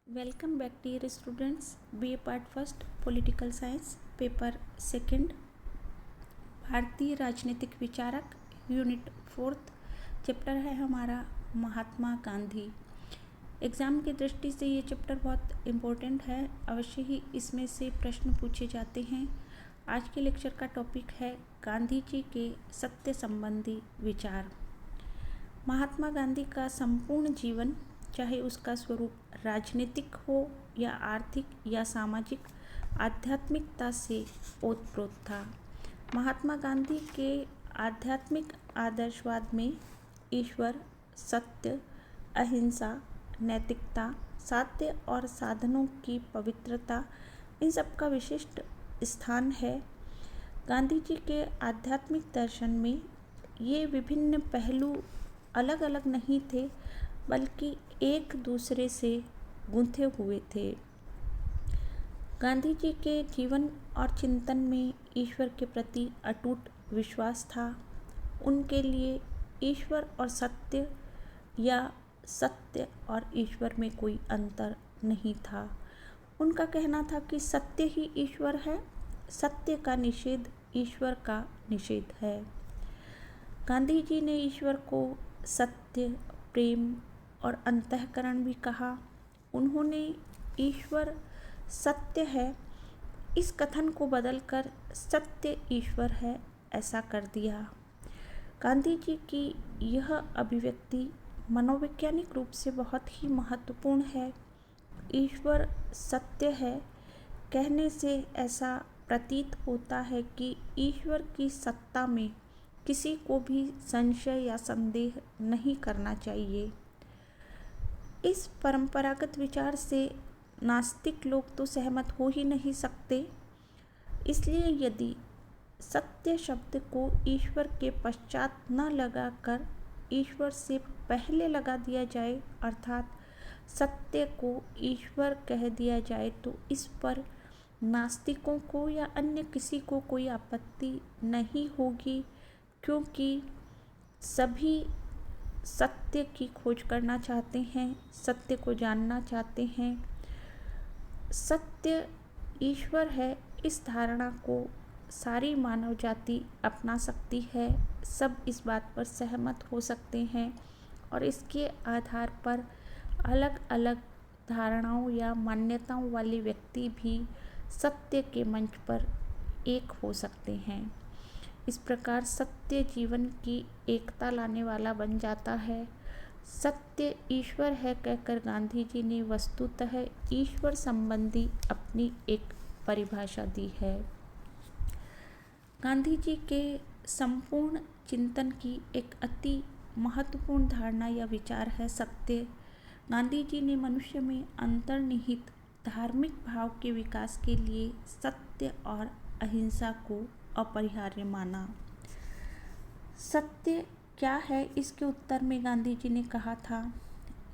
Welcome back dear students. BA Part First Political Science paper second भारतीय राजनीतिक विचारक unit 4th chapter है हमारा महात्मा गांधी। एग्ज़ाम की दृष्टि से ये चैप्टर बहुत इम्पोर्टेंट है, अवश्य ही इसमें से प्रश्न पूछे जाते हैं। आज के लेक्चर का टॉपिक है गांधी जी के सत्य संबंधी विचार। महात्मा गांधी का संपूर्ण जीवन, चाहे उसका स्वरूप राजनीतिक हो या आर्थिक या सामाजिक, आध्यात्मिकता से ओतप्रोत था। महात्मा गांधी के आध्यात्मिक आदर्शवाद में ईश्वर, सत्य, अहिंसा, नैतिकता, साध्य और साधनों की पवित्रता, इन सब का विशिष्ट स्थान है। गांधी जी के आध्यात्मिक दर्शन में ये विभिन्न पहलू अलग अलग नहीं थे, बल्कि एक दूसरे से गुंथे हुए थे। गांधी जी के जीवन और चिंतन में ईश्वर के प्रति अटूट विश्वास था। उनके लिए ईश्वर और सत्य या सत्य और ईश्वर में कोई अंतर नहीं था। उनका कहना था कि सत्य ही ईश्वर है, सत्य का निषेध ईश्वर का निषेध है। गांधी जी ने ईश्वर को सत्य, प्रेम और अंतःकरण भी कहा। उन्होंने ईश्वर सत्य है इस कथन को बदलकर सत्य ईश्वर है ऐसा कर दिया। गांधी जी की यह अभिव्यक्ति मनोवैज्ञानिक रूप से बहुत ही महत्वपूर्ण है। ईश्वर सत्य है कहने से ऐसा प्रतीत होता है कि ईश्वर की सत्ता में किसी को भी संशय या संदेह नहीं करना चाहिए। इस परंपरागत विचार से नास्तिक लोग तो सहमत हो ही नहीं सकते। इसलिए यदि सत्य शब्द को ईश्वर के पश्चात न लगाकर ईश्वर से पहले लगा दिया जाए, अर्थात सत्य को ईश्वर कह दिया जाए, तो इस पर नास्तिकों को या अन्य किसी को कोई आपत्ति नहीं होगी, क्योंकि सभी सत्य की खोज करना चाहते हैं, सत्य को जानना चाहते हैं। सत्य ईश्वर है इस धारणा को सारी मानव जाति अपना सकती है। सब इस बात पर सहमत हो सकते हैं और इसके आधार पर अलग अलग धारणाओं या मान्यताओं वाले व्यक्ति भी सत्य के मंच पर एक हो सकते हैं। इस प्रकार सत्य जीवन की एकता लाने वाला बन जाता है। सत्य ईश्वर है कहकर गांधी जी ने वस्तुतः ईश्वर संबंधी अपनी एक परिभाषा दी है। गांधी जी के संपूर्ण चिंतन की एक अति महत्वपूर्ण धारणा या विचार है सत्य। गांधी जी ने मनुष्य में अंतर्निहित धार्मिक भाव के विकास के लिए सत्य और अहिंसा को अपरिहार्य माना। सत्य क्या है, इसके उत्तर में गांधी जी ने कहा था,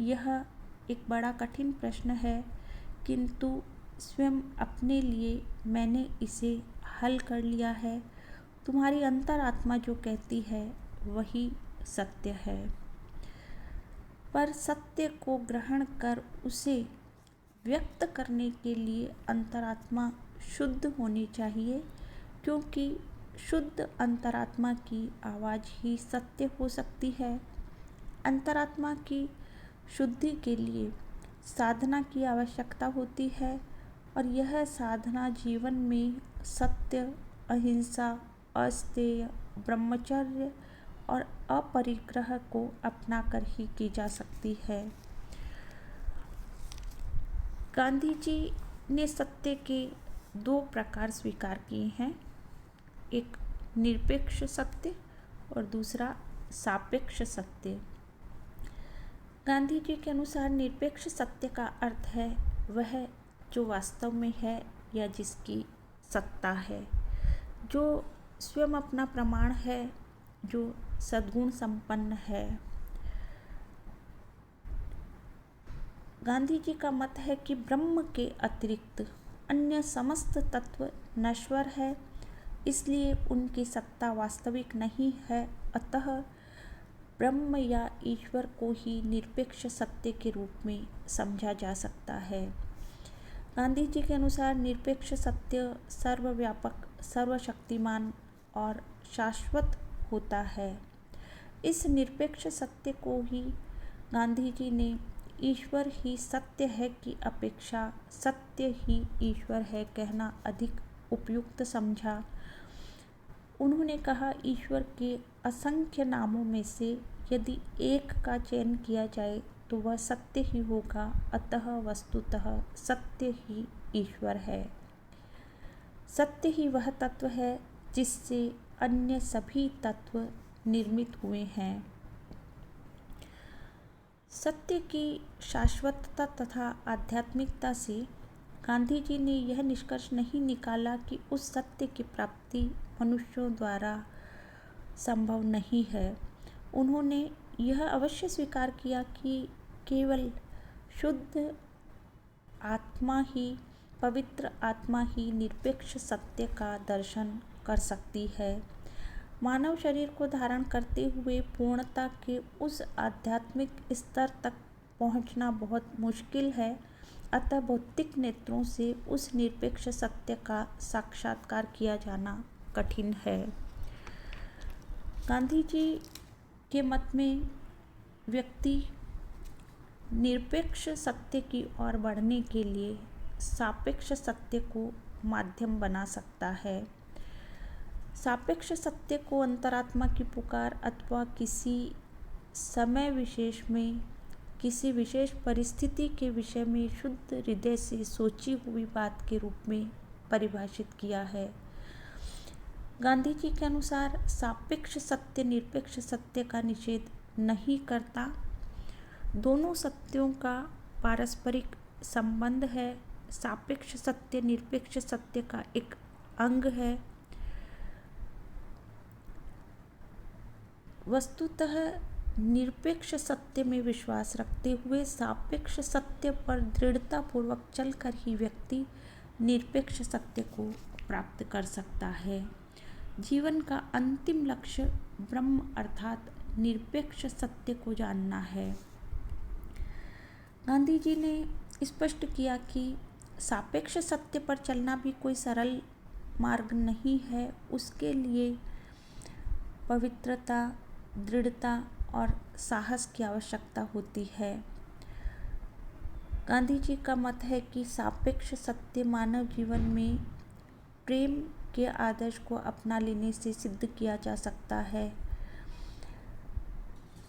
यह एक बड़ा कठिन प्रश्न है, किंतु स्वयं अपने लिए मैंने इसे हल कर लिया है। तुम्हारी अंतरात्मा जो कहती है वही सत्य है। पर सत्य को ग्रहण कर उसे व्यक्त करने के लिए अंतरात्मा शुद्ध होनी चाहिए, क्योंकि शुद्ध अंतरात्मा की आवाज़ ही सत्य हो सकती है। अंतरात्मा की शुद्धि के लिए साधना की आवश्यकता होती है और यह साधना जीवन में सत्य, अहिंसा, अस्तेय, ब्रह्मचर्य और अपरिग्रह को अपनाकर ही की जा सकती है। गांधी जी ने सत्य के दो प्रकार स्वीकार किए हैं, एक निरपेक्ष सत्य और दूसरा सापेक्ष सत्य। गांधी जी के अनुसार निरपेक्ष सत्य का अर्थ है वह जो वास्तव में है या जिसकी सत्ता है, जो स्वयं अपना प्रमाण है, जो सद्गुण संपन्न है। गांधी जी का मत है कि ब्रह्म के अतिरिक्त अन्य समस्त तत्व नश्वर है, इसलिए उनकी सत्ता वास्तविक नहीं है। अतः ब्रह्म या ईश्वर को ही निरपेक्ष सत्य के रूप में समझा जा सकता है। गांधी जी के अनुसार निरपेक्ष सत्य सर्वव्यापक, सर्वशक्तिमान और शाश्वत होता है। इस निरपेक्ष सत्य को ही गांधी जी ने ईश्वर ही सत्य है की अपेक्षा सत्य ही ईश्वर है कहना अधिक उपयुक्त समझा। उन्होंने कहा, ईश्वर के असंख्य नामों में से यदि एक का चयन किया जाए तो वह सत्य ही होगा, अतः वस्तुतः सत्य ही ईश्वर है। सत्य ही वह तत्व है जिससे अन्य सभी तत्व निर्मित हुए हैं। सत्य की शाश्वतता तथा आध्यात्मिकता से गांधी जी ने यह निष्कर्ष नहीं निकाला कि उस सत्य की प्राप्ति मनुष्यों द्वारा संभव नहीं है। उन्होंने यह अवश्य स्वीकार किया कि केवल शुद्ध आत्मा ही, पवित्र आत्मा ही निरपेक्ष सत्य का दर्शन कर सकती है। मानव शरीर को धारण करते हुए पूर्णता के उस आध्यात्मिक स्तर तक पहुंचना बहुत मुश्किल है, अतः भौतिक नेत्रों से उस निरपेक्ष सत्य का साक्षात्कार किया जाना कठिन है। गांधी जी के मत में व्यक्ति निरपेक्ष सत्य की ओर बढ़ने के लिए सापेक्ष सत्य को माध्यम बना सकता है। सापेक्ष सत्य को अंतरात्मा की पुकार अथवा किसी समय विशेष में किसी विशेष परिस्थिति के विषय में शुद्ध हृदय से सोची हुई बात के रूप में परिभाषित किया है। गांधी जी के अनुसार सापेक्ष सत्य निरपेक्ष सत्य का निषेध नहीं करता। दोनों सत्यों का पारस्परिक संबंध है। सापेक्ष सत्य निरपेक्ष सत्य का एक अंग है। वस्तुतः निरपेक्ष सत्य में विश्वास रखते हुए सापेक्ष सत्य पर दृढ़तापूर्वक चलकर ही व्यक्ति निरपेक्ष सत्य को प्राप्त कर सकता है। जीवन का अंतिम लक्ष्य ब्रह्म अर्थात निरपेक्ष सत्य को जानना है। गांधी जी ने स्पष्ट किया कि सापेक्ष सत्य पर चलना भी कोई सरल मार्ग नहीं है। उसके लिए पवित्रता, दृढ़ता और साहस की आवश्यकता होती है। गांधी जी का मत है कि सापेक्ष सत्य मानव जीवन में प्रेम के आदर्श को अपना लेने से सिद्ध किया जा सकता है।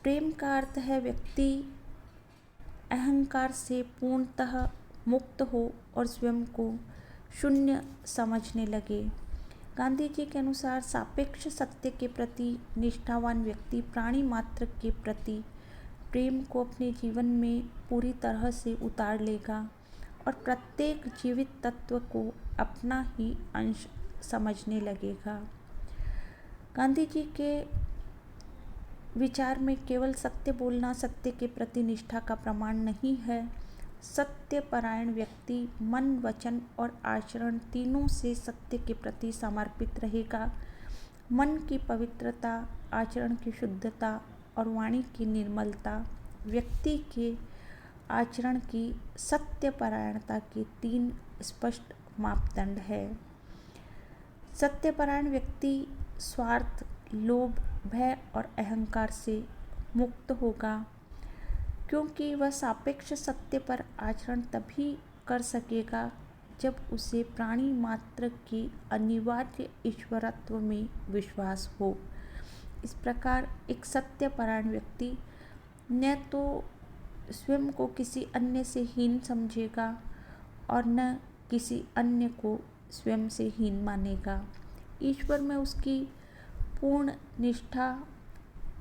प्रेम का अर्थ है व्यक्ति अहंकार से पूर्णतः मुक्त हो और स्वयं को शून्य समझने लगे। गांधी जी के अनुसार सापेक्ष सत्य के प्रति निष्ठावान व्यक्ति प्राणी मात्र के प्रति प्रेम को अपने जीवन में पूरी तरह से उतार लेगा और प्रत्येक जीवित तत्व को अपना ही अंश समझने लगेगा। गांधी जी के विचार में केवल सत्य बोलना सत्य के प्रति निष्ठा का प्रमाण नहीं है। सत्यपरायण व्यक्ति मन, वचन और आचरण तीनों से सत्य के प्रति समर्पित रहेगा। मन की पवित्रता, आचरण की शुद्धता और वाणी की निर्मलता व्यक्ति के आचरण की सत्यपरायणता के 3 स्पष्ट मापदंड है। सत्यपरायण व्यक्ति स्वार्थ, लोभ, भय और अहंकार से मुक्त होगा, क्योंकि वह सापेक्ष सत्य पर आचरण तभी कर सकेगा जब उसे प्राणी मात्र के अनिवार्य ईश्वरत्व में विश्वास हो। इस प्रकार एक सत्यपरायण व्यक्ति न तो स्वयं को किसी अन्य से हीन समझेगा और न किसी अन्य को स्वयं से हीन मानेगा। ईश्वर में उसकी पूर्ण निष्ठा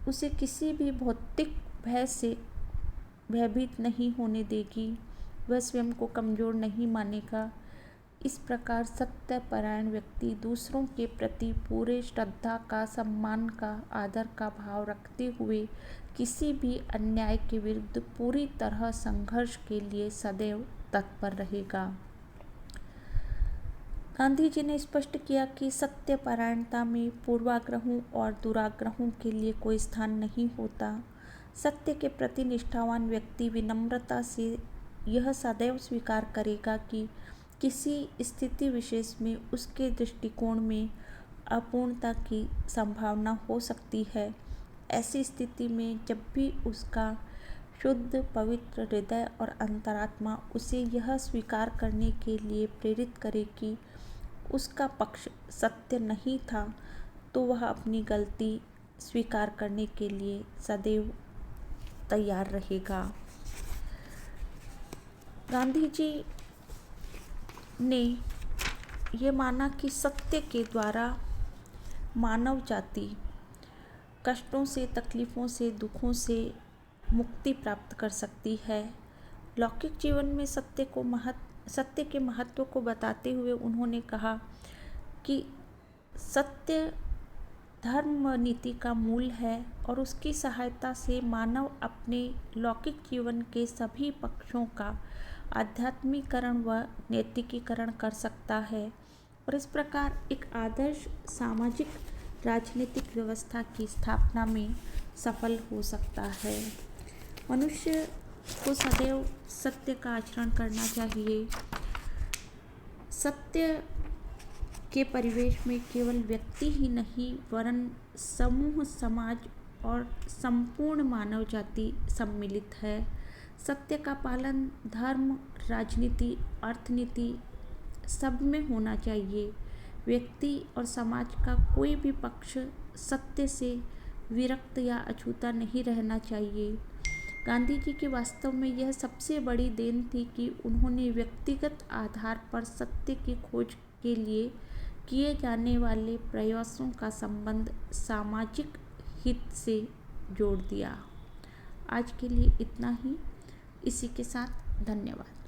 उसे किसी भी भौतिक भय से भयभीत नहीं होने देगी। वह स्वयं को कमज़ोर नहीं मानेगा। इस प्रकार सत्यपरायण व्यक्ति दूसरों के प्रति पूरे श्रद्धा का, सम्मान का, आदर का भाव रखते हुए किसी भी अन्याय के विरुद्ध पूरी तरह संघर्ष के लिए सदैव तत्पर रहेगा। गांधी जी ने स्पष्ट किया कि सत्यपरायणता में पूर्वाग्रहों और दुराग्रहों के लिए कोई स्थान नहीं होता। सत्य के प्रति निष्ठावान व्यक्ति विनम्रता से यह सदैव स्वीकार करेगा कि किसी स्थिति विशेष में उसके दृष्टिकोण में अपूर्णता की संभावना हो सकती है। ऐसी स्थिति में जब भी उसका शुद्ध पवित्र हृदय और अंतरात्मा उसे यह स्वीकार करने के लिए प्रेरित करे कि उसका पक्ष सत्य नहीं था, तो वह अपनी गलती स्वीकार करने के लिए सदैव तैयार रहेगा। गांधी जी ने ये माना कि सत्य के द्वारा मानव जाति कष्टों से, तकलीफ़ों से, दुखों से मुक्ति प्राप्त कर सकती है। लौकिक जीवन में सत्य के महत्व को बताते हुए उन्होंने कहा कि सत्य धर्म नीति का मूल है और उसकी सहायता से मानव अपने लौकिक जीवन के सभी पक्षों का आध्यात्मिकरण व नैतिकीकरण कर सकता है और इस प्रकार एक आदर्श सामाजिक राजनीतिक व्यवस्था की स्थापना में सफल हो सकता है। मनुष्य को सदैव सत्य का आचरण करना चाहिए। सत्य के परिवेश में केवल व्यक्ति ही नहीं वरन समूह, समाज और संपूर्ण मानव जाति सम्मिलित है। सत्य का पालन धर्म, राजनीति, अर्थनीति सब में होना चाहिए। व्यक्ति और समाज का कोई भी पक्ष सत्य से विरक्त या अछूता नहीं रहना चाहिए। गांधी जी की वास्तव में यह सबसे बड़ी देन थी कि उन्होंने व्यक्तिगत आधार पर सत्य की खोज के लिए किए जाने वाले प्रयासों का संबंध सामाजिक हित से जोड़ दिया। आज के लिए इतना ही। इसी के साथ धन्यवाद।